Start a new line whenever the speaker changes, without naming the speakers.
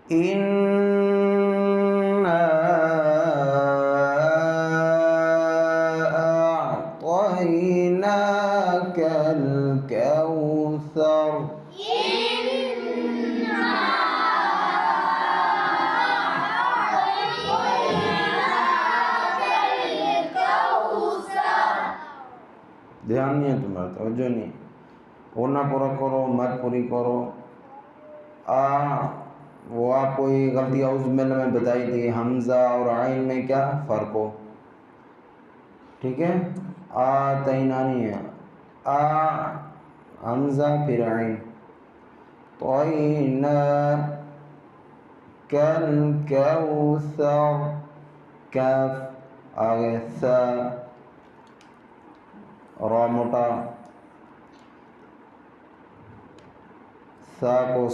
इन्ना अअतैनाकल कौसर। ध्यान नहीं है तुम्हारा, तवज्जो नहीं। होना पूरा करो, मत पूरी करो। वो आपको ये गलती औज़ में बताई थी, हमज़ा और आइन में क्या फ़र्क हो, ठीक है। तैना नहीं है, आ हमज़ा फिर आइन। तैना कल कौसर, कैफ आगे सा, रा मोटा, सा को